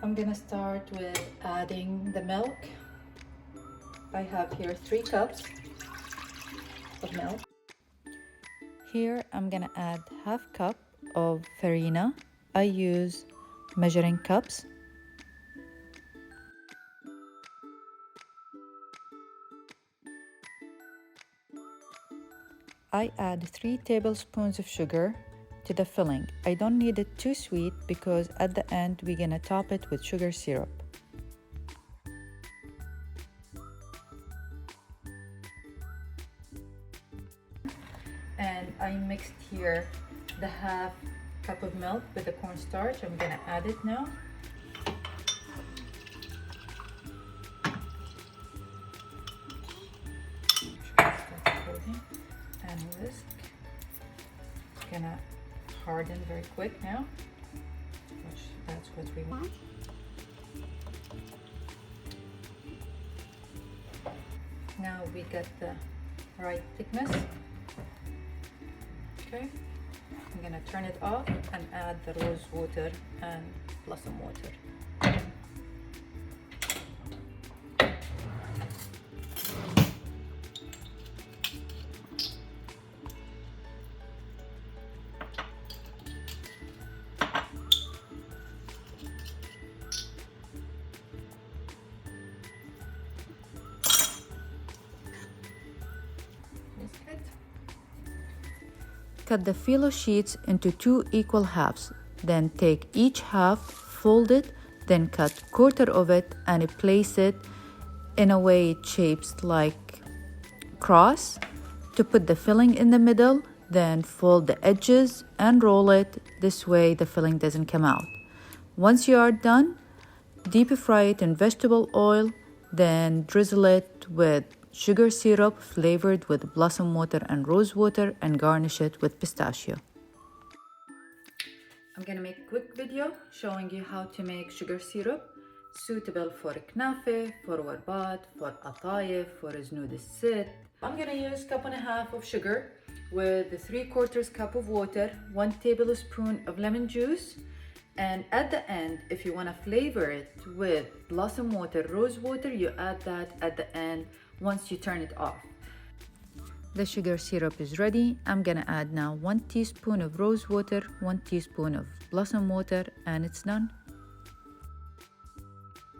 I'm gonna start with adding the milk. I have here 3 cups of milk. Here I'm gonna add half cup of farina. I use measuring cups. I add 3 tablespoons of sugar to the filling. I don't need it too sweet because at the end we're gonna top it with sugar syrup. And I mixed here the half cup of milk with the cornstarch. I'm gonna add it now. And whisk. It's gonna harden very quick now, which that's what we want. Now we got the right thickness. Okay, I'm gonna turn it off and add the rose water and blossom water. Cut the Phyllo sheets into 2 equal halves. Then take each half, fold it, then cut quarter of it and place it in a way it shapes like cross. To put the filling in the middle, then fold the edges and roll it. This way the filling doesn't come out. Once you are done, deep fry it in vegetable oil, then drizzle it with sugar syrup flavored with blossom water and rose water and garnish it with pistachio. I'm gonna make a quick video showing you how to make sugar syrup suitable for knafe, for warbat, for atayef, for Znoud الست. I'm gonna use 1.5 cups of sugar with 3/4 cup of water, 1 tablespoon of lemon juice, and at the end, if you want to flavor it with blossom water, rose water, you add that at the end once you turn it off. The sugar syrup is ready. I'm gonna add now 1 teaspoon of rose water, 1 teaspoon of blossom water, and it's done.